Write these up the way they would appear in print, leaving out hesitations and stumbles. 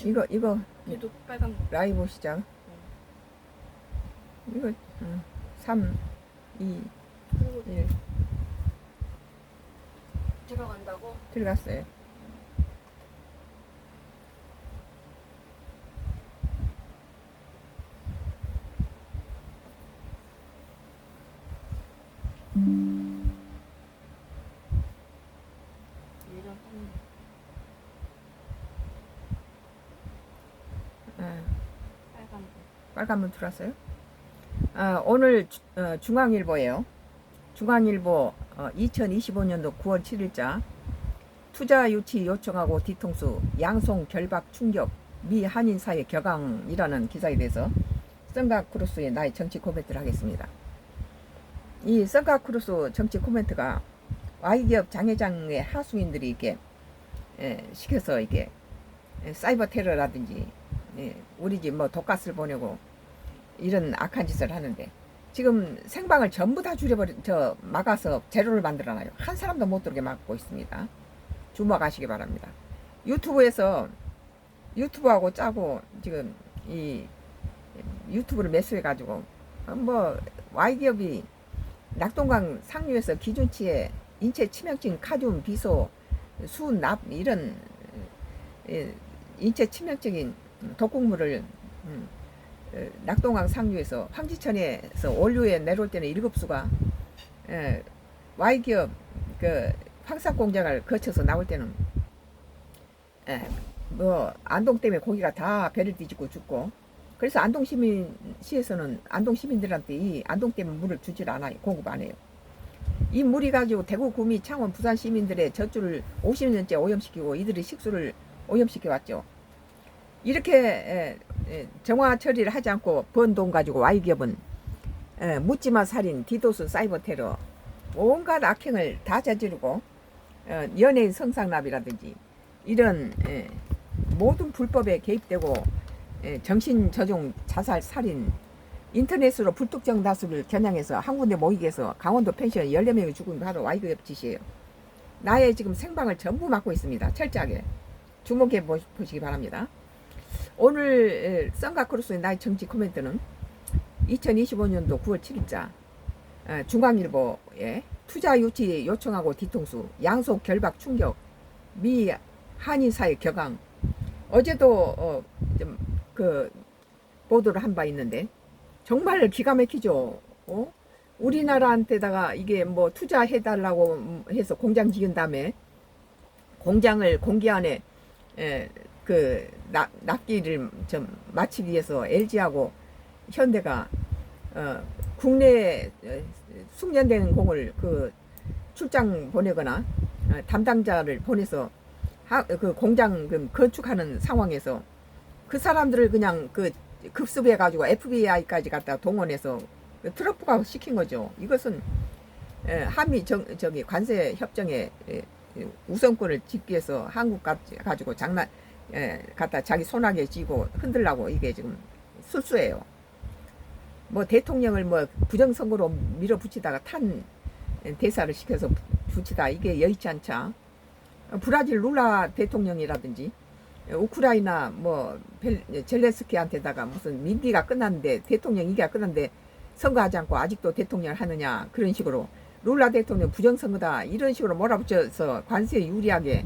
이거 얘도 빨간 거. 라이브 시작. 이거 3, 2, 그리고 1 들어간다고? 들어갔어요. 얘랑 하는 빨간 거. 빨간문 들어왔어요. 오늘 중앙일보예요. 중앙일보 2025년도 9월 7일자 투자 유치 요청하고 뒤통수 양송 결박 충격 미 한인 사이 격앙이라는 기사에 대해서 선가크루스의 나의 정치 코멘트를 하겠습니다. 이 선가크루스 정치 코멘트가 Y기업 장회장의 하수인들이 이렇게 시켜서 이렇게 사이버 테러라든지 우리 집 뭐 독가스를 보내고 이런 악한 짓을 하는데 지금 생방을 전부 다 막아서 제로를 만들어놔요. 한 사람도 못 들게 막고 있습니다. 주목하시기 바랍니다. 유튜브하고 짜고 지금 이 유튜브를 매수해가지고 뭐 Y기업이 낙동강 상류에서 기준치에 인체 치명적인 카륨, 비소, 수납 이런 인체 치명적인 독극물을 낙동강 상류에서 황지천에서 원류에 내려올 때는 7수가 Y기업 그 황사 공장을 거쳐서 나올 때는 뭐 안동 때문에 고기가 다 배를 뒤집고 죽고 그래서 안동시에서는 안동시민들한테 이 안동 때문에 물을 주질 않아요. 공급 안 해요. 이 물이 가지고 대구, 구미, 창원, 부산 시민들의 젖줄을 50년째 오염시키고 이들의 식수를 오염시켜 왔죠. 이렇게 정화 처리를 하지 않고 번 돈 가지고 Y기업은 묻지마 살인, 디도스, 사이버 테러 온갖 악행을 다 저지르고 연예인 성상납이라든지 이런 모든 불법에 개입되고 정신저종, 자살, 살인 인터넷으로 불특정 다수를 겨냥해서 한 군데 모이게 해서 강원도 펜션 14명이 죽은 게 바로 Y기업 짓이에요. 나의 지금 생방을 전부 막고 있습니다. 철저하게 주목해 보시기 바랍니다. 오늘 선가크루스의 나의 정치 코멘트는 2025년도 9월 7일자 중앙일보에 투자 유치 요청하고 뒤통수 양속 결박 충격 미 한인 사이 격앙 어제도 좀 그 보도를 한 바 있는데 정말 기가 막히죠. 우리나라한테다가 이게 뭐 투자해달라고 해서 공장 지은 다음에 공장을 공기 안에 그 납기를 좀 마치기 위해서 LG하고 현대가 국내 숙련된 공을 그 출장 보내거나 담당자를 보내서 그 공장 건축하는 상황에서 그 사람들을 그냥 그 급습해 가지고 FBI까지 갖다 동원해서 트럼프가 시킨 거죠. 이것은 한미 저기 관세 협정에 우선권을 짓기 위해서 한국 가지고 갖다 자기 손아귀에 쥐고 흔들라고 이게 지금 술수예요. 뭐 대통령을 뭐 부정선거로 밀어붙이다가 탄 대사를 시켜서 붙이다 이게 여의치 않자. 브라질 룰라 대통령이라든지 우크라이나 뭐 젤렌스키한테다가 무슨 민기가 끝났는데 대통령 임기가 끝났는데 선거하지 않고 아직도 대통령을 하느냐 그런 식으로 룰라 대통령 부정선거다 이런 식으로 몰아붙여서 관세에 유리하게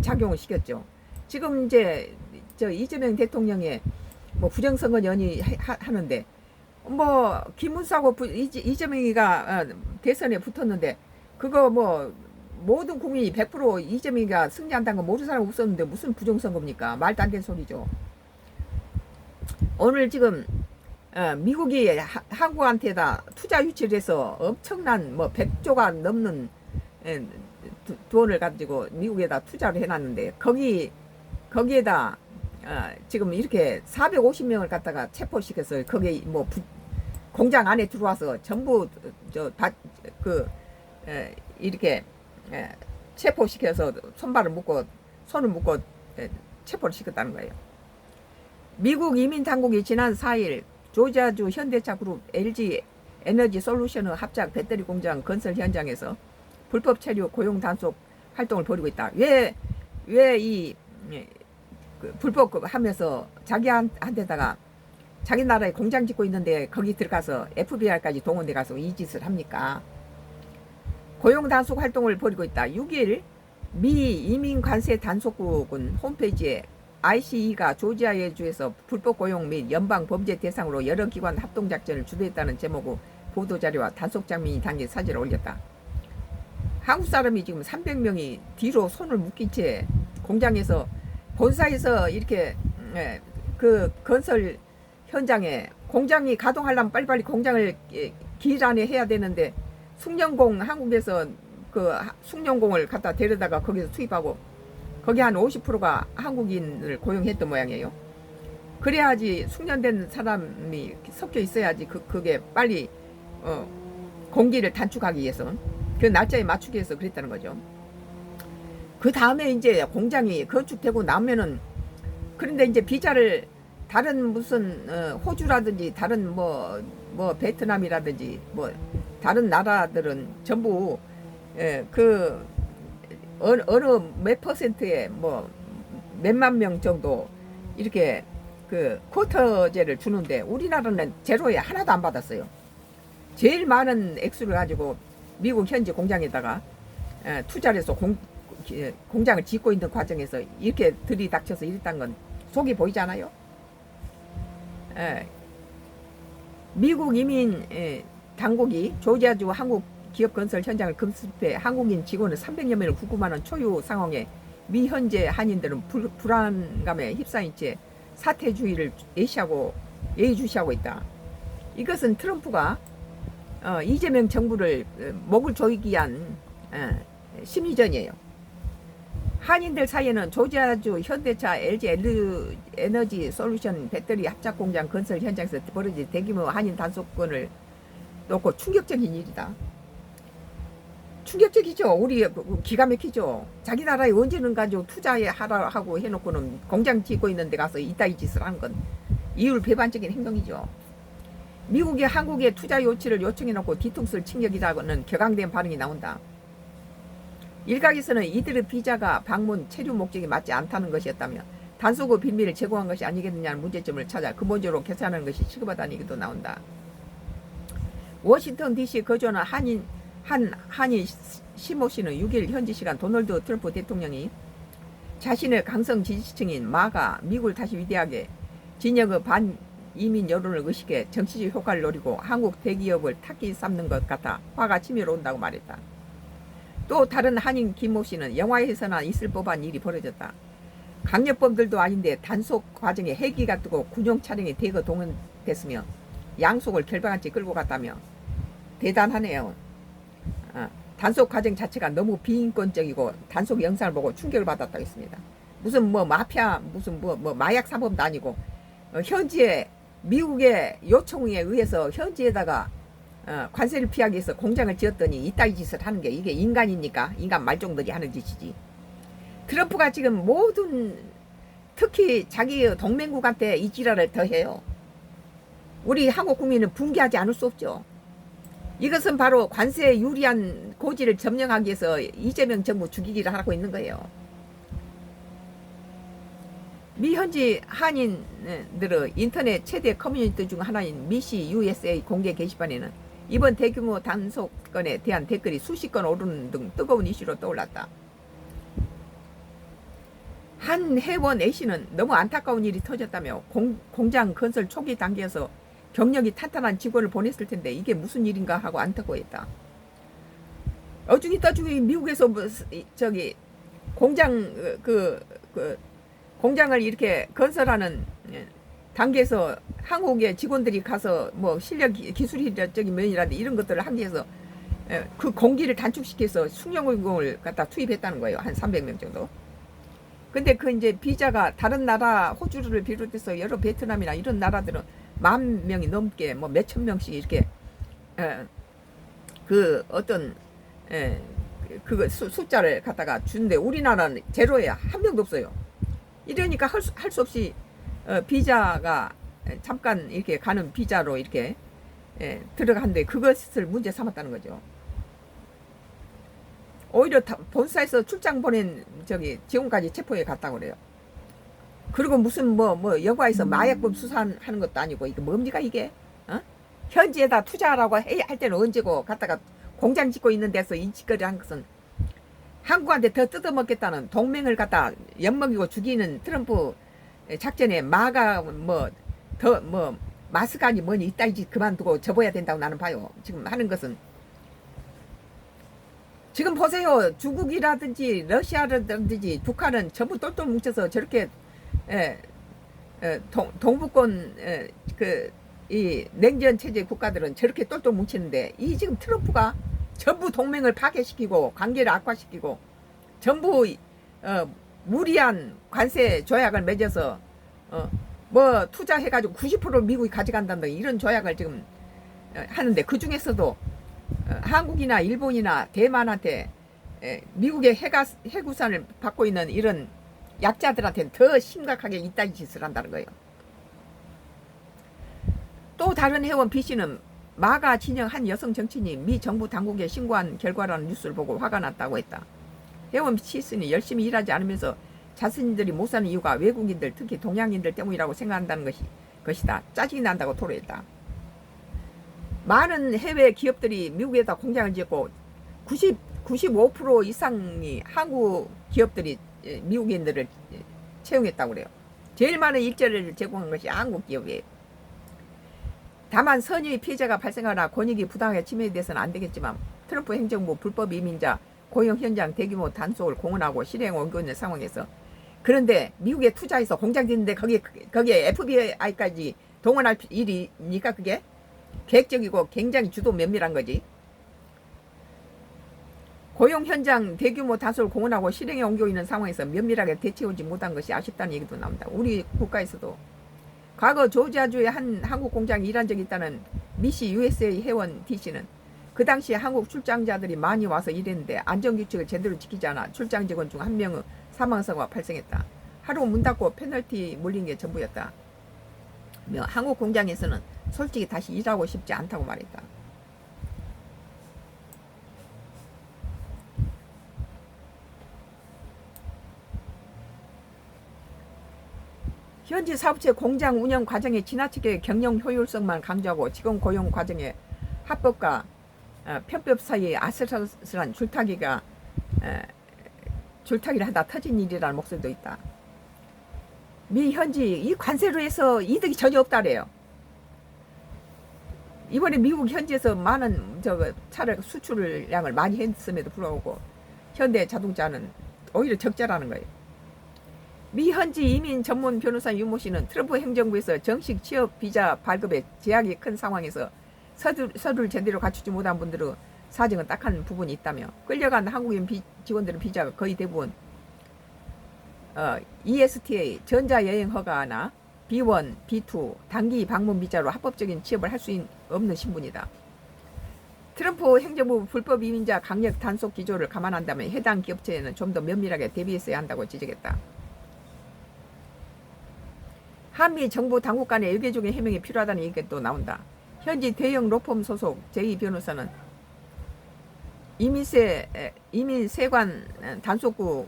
작용을 시켰죠. 지금 이제 이재명 대통령의 뭐 부정선거 연의하는데 뭐 김문수하고 이재명이가 대선에 붙었는데 그거 뭐 모든 국민이 100% 이재명이가 승리한다는 거 모르는 사람 없었는데 무슨 부정선거입니까? 말도 안 되는 소리죠. 오늘 지금 미국이 한국한테다 투자 유치를 해서 엄청난 뭐 100조가 넘는 돈을 가지고 미국에다 투자를 해놨는데 거기에다 지금 이렇게 450명을 갖다가 체포시켰어요. 거기 뭐 공장 안에 들어와서 전부 이렇게 체포시켜서 손발을 묶고 손을 묶고 체포를 시켰다는 거예요. 미국 이민당국이 지난 4일 조지아주 현대차 그룹 LG 에너지 솔루션의 합작 배터리 공장 건설 현장에서 불법 체류 고용 단속 활동을 벌이고 있다. 왜 이 불법 하면서 자기한테다가 자기 나라에 공장 짓고 있는데 거기 들어가서 FBI까지 동원돼 가서 이 짓을 합니까? 고용 단속 활동을 벌이고 있다. 6일 미 이민관세 단속국은 홈페이지에 ICE가 조지아에 주에서 불법 고용 및 연방 범죄 대상으로 여러 기관 합동 작전을 주도했다는 제목의 보도 자료와 단속 장면이 담긴 사진을 올렸다. 한국 사람이 지금 300명이 뒤로 손을 묶인 채 공장에서 본사에서 이렇게 그 건설 현장에 공장이 가동하려면 빨리빨리 공장을 길 안에 해야 되는데 숭늉공 한국에서 그 숭늉공을 갖다 데려다가 거기서 투입하고 거기 한 50%가 한국인을 고용했던 모양이에요. 그래야지 숙련된 사람이 섞여 있어야지 그게 빨리 공기를 단축하기 위해서 그 날짜에 맞추기 위해서 그랬다는 거죠. 그 다음에 이제 공장이 건축되고 나면은 그런데 이제 비자를 다른 무슨 호주라든지 다른 뭐 베트남이라든지 뭐 다른 나라들은 전부 그 어느 몇 퍼센트의 뭐 몇만 명 정도 이렇게 그 쿼터제를 주는데 우리나라는 제로에 하나도 안 받았어요. 제일 많은 액수를 가지고 미국 현지 공장에다가 투자를 해서 공장을 짓고 있는 과정에서 이렇게 들이닥쳐서 이랬다는 건 속이 보이잖아요. 미국 이민 당국이 조지아주 한국 기업 건설 현장을 급습해 한국인 직원을 300여 명을 구금하는 초유 상황에 미 현재 한인들은 불안감에 휩싸인 채 사퇴주의를 예의주시하고 있다. 이것은 트럼프가 이재명 정부를 목을 조이기 위한 심리전이에요. 한인들 사이에는 조지아주 현대차 LG 에너지 솔루션 배터리 합작 공장 건설 현장에서 벌어진 대규모 한인 단속건을 놓고 충격적인 일이다. 충격적이죠. 우리 기가 막히죠. 자기 나라에 언제는 가지고 투자하라 하고 해놓고는 공장 짓고 있는 데 가서 이따위 짓을 하는 건 이율 배반적인 행동이죠. 미국이 한국에 투자 요치를 요청해놓고 뒤통수를 침격이라고는 격앙된 반응이 나온다. 일각에서는 이들의 비자가 방문 체류 목적이 맞지 않다는 것이었다며 단속의 빌미를 제공한 것이 아니겠느냐는 문제점을 찾아 근본적으로 개선하는 것이 시급하다는 얘기도 나온다. 워싱턴 DC 거주하는 한인 시모 씨는 6일 현지 시간 도널드 트럼프 대통령이 자신의 강성 지지층인 마가 미국을 다시 위대하게 진영의 반이민 여론을 의식해 정치적 효과를 노리고 한국 대기업을 타깃 삼는 것 같아 화가 치밀어 온다고 말했다. 또 다른 한인 김모 씨는 영화에서나 있을 법한 일이 벌어졌다. 강력범들도 아닌데 단속 과정에 헬기가 뜨고 군용 차량이 대거 동원됐으며 양속을 결박한 채 끌고 갔다며 대단하네요. 단속 과정 자체가 너무 비인권적이고 단속 영상을 보고 충격을 받았다고 했습니다. 무슨 뭐 마피아 무슨 뭐 마약 사범도 아니고 현지에 미국의 요청에 의해서 현지에다가 관세를 피하기 위해서 공장을 지었더니 이따위 짓을 하는 게 이게 인간입니까? 인간 말종들이 하는 짓이지. 트럼프가 지금 모든 특히 자기 동맹국한테 이 지랄을 더해요. 우리 한국 국민은 분개하지 않을 수 없죠. 이것은 바로 관세에 유리한 고지를 점령하기 위해서 이재명 정부 죽이기를 하고 있는 거예요. 미 현지 한인들의 인터넷 최대 커뮤니티 중 하나인 미시 USA 공개 게시판에는 이번 대규모 단속건에 대한 댓글이 수십 건 오르는 등 뜨거운 이슈로 떠올랐다. 한 회원 A씨는 너무 안타까운 일이 터졌다며 공장 건설 초기 단계에서 경력이 탄탄한 직원을 보냈을 텐데 이게 무슨 일인가 하고 안타까워했다. 어중이 미국에서 저기 공장 공장을 이렇게 건설하는 단계에서 한국의 직원들이 가서 뭐 실력 기술적인 면이라든지 이런 것들을 하기 위해서 그 공기를 단축시켜서 숭늉공을 갖다 투입했다는 거예요. 한 300명 정도. 근데 그 이제 비자가 다른 나라 호주를 비롯해서 여러 베트남이나 이런 나라들은 10,000명이 넘게 뭐 몇천 명씩 이렇게 그 어떤 그 숫자를 갖다가 주는데 우리나라는 제로야. 한 명도 없어요. 이러니까 할 수 없이 비자가 잠깐 이렇게 가는 비자로 이렇게 들어간데 그것을 문제 삼았다는 거죠. 오히려 본사에서 출장 보낸 저기 직원까지 체포해 갔다고 그래요. 그리고 무슨 뭐 여과에서 마약범 수사하는 것도 아니고 이게 뭡니까 이게? 어? 현지에다 투자하라고 할 때는 언제고 갖다가 공장 짓고 있는 데서 이 짓거리 한 것은 한국한테 더 뜯어먹겠다는 동맹을 갖다 엿먹이고 죽이는 트럼프 작전에 마가 마스가니 뭐니 이따위 짓 그만두고 접어야 된다고 나는 봐요. 지금 하는 것은 지금 보세요. 중국이라든지 러시아라든지 북한은 전부 똘똘 뭉쳐서 저렇게 동북권 이 냉전 체제 국가들은 저렇게 똘똘 뭉치는데 이 지금 트럼프가 전부 동맹을 파괴시키고 관계를 악화시키고 전부 무리한 관세 조약을 맺어서 뭐 투자해가지고 90% 미국이 가져간다는 이런 조약을 지금 하는데 그 중에서도 한국이나 일본이나 대만한테 미국의 해구산을 받고 있는 이런 약자들한테는 더 심각하게 이따위 짓을 한다는 거예요. 또 다른 회원 B씨는 마가 진영 한 여성 정치인이 미 정부 당국에 신고한 결과라는 뉴스를 보고 화가 났다고 했다. 회원 C씨는 열심히 일하지 않으면서 자신들이 못 사는 이유가 외국인들 특히 동양인들 때문이라고 생각한다는 것이다. 짜증이 난다고 토로했다. 많은 해외 기업들이 미국에다 공장을 짓고 95% 이상이 한국 기업들이 미국인들을 채용했다고 그래요. 제일 많은 일자리를 제공한 것이 한국 기업이에요. 다만 선의의 피해자가 발생하나 권익이 부당하게 침해돼서는 안 되겠지만 트럼프 행정부 불법 이민자 고용 현장 대규모 단속을 공언하고 실행 옮겨 있는 상황에서 그런데 미국에 투자해서 공장 짓는데 거기에 FBI까지 동원할 일이니까 그게 계획적이고 굉장히 주도 면밀한 거지. 고용 현장 대규모 단속을 공언하고 실행에 옮겨 있는 상황에서 면밀하게 대처하지 못한 것이 아쉽다는 얘기도 나온다. 우리 국가에서도 과거 조지아주의 한 한국 공장에 일한 적이 있다는 미시 USA 회원 D씨는 그 당시에 한국 출장자들이 많이 와서 일했는데 안전규칙을 제대로 지키지 않아 출장 직원 중 한 명의 사망사고가 발생했다. 하루 문 닫고 페널티 물린 게 전부였다. 한국 공장에서는 솔직히 다시 일하고 싶지 않다고 말했다. 현지 사업체 공장 운영 과정의 지나치게 경영 효율성만 강조하고 직원 고용 과정의 합법과 편법 사이에 아슬아슬한 줄타기를 하다 터진 일이라는 목소리도 있다. 미 현지 이 관세로 해서 이득이 전혀 없다래요. 이번에 미국 현지에서 많은 차를 수출량을 많이 했음에도 불구하고 현대 자동차는 오히려 적자라는 거예요. 미 현지 이민 전문 변호사 유모 씨는 트럼프 행정부에서 정식 취업 비자 발급에 제약이 큰 상황에서 서류를 제대로 갖추지 못한 분들의 사정은 딱한 부분이 있다며 끌려간 한국인 직원들의 비자가 거의 대부분 ESTA 전자여행 허가나 B1, B2 단기 방문 비자로 합법적인 취업을 할 수 없는 신분이다. 트럼프 행정부 불법 이민자 강력 단속 기조를 감안한다면 해당 기업체에는 좀 더 면밀하게 대비했어야 한다고 지적했다. 한미 정부 당국 간의 외교적인 해명이 필요하다는 얘기가 또 나온다. 현지 대형 로펌 소속 제2 변호사는 이민세관 단속국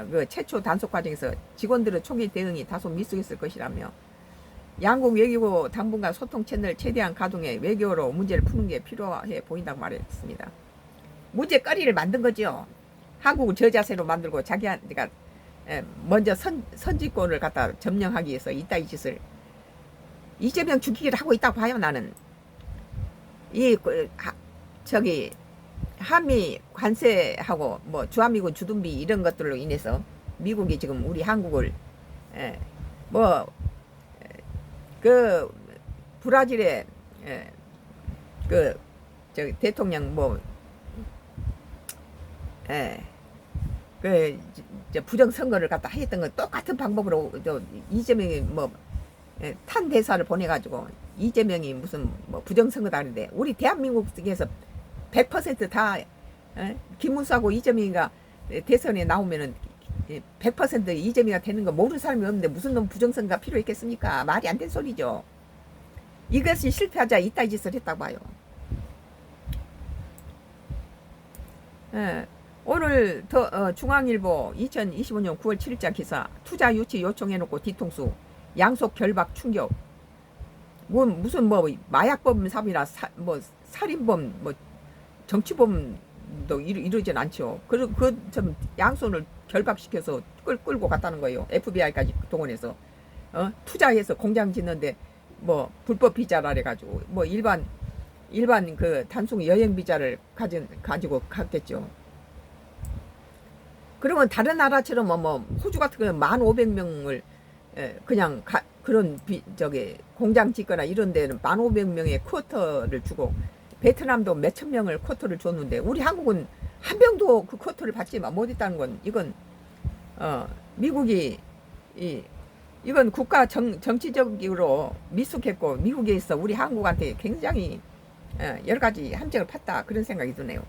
그 최초 단속 과정에서 직원들의 초기 대응이 다소 미숙했을 것이라며 양국 외교부 당분간 소통 채널 최대한 가동해 외교로 문제를 푸는 게 필요해 보인다고 말했습니다. 문제거리를 만든 거죠. 한국을 저자세로 만들고 자기가 먼저 선지권을 갖다 점령하기 위해서 이따위 짓을 이재명 죽이기를 하고 있다고 봐요. 나는 한미 관세하고 뭐 주한미군 주둔비 이런 것들로 인해서 미국이 지금 우리 한국을 브라질의 대통령 부정선거를 갖다 했던 건 똑같은 방법으로 이재명이 탄 대사를 보내가지고 이재명이 무슨 부정선거다 하는데 우리 대한민국에서 100%다 김문수하고 이재명이가 대선에 나오면은 100% 이재명이가 되는 거 모르는 사람이 없는데 무슨 놈 부정선거가 필요했겠습니까? 말이 안 된 소리죠. 이것이 실패하자 이따위 짓을 했다고 봐요. 오늘 중앙일보 2025년 9월 7일자 기사 투자 유치 요청해놓고 뒤통수 양속 결박 충격. 무슨 뭐 마약범 삽이나 뭐 살인범 뭐 정치범도 이러진 않죠. 좀 양손을 결박시켜서 끌고 갔다는 거예요. FBI까지 동원해서 투자해서 공장 짓는데 뭐 불법 비자라 해가지고 뭐 일반 그 단순 여행 비자를 가지고 갔겠죠. 그러면 다른 나라처럼 뭐 호주 같은 경우는 1,500명을 그냥 그런 공장 짓거나 이런 데는 1,500명의 쿼터를 주고 베트남도 몇천 명을 쿼터를 줬는데 우리 한국은 한 명도 그 쿼터를 받지 못했다는 건 이건 미국이 이건 국가 정치적으로 미숙했고 미국에 있어 우리 한국한테 굉장히 여러 가지 함정을 팠다 그런 생각이 드네요.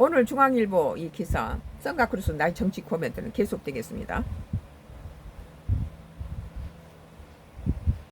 오늘 중앙일보 이 기사 썬가크루스 나의 정치 코멘트는 계속되겠습니다.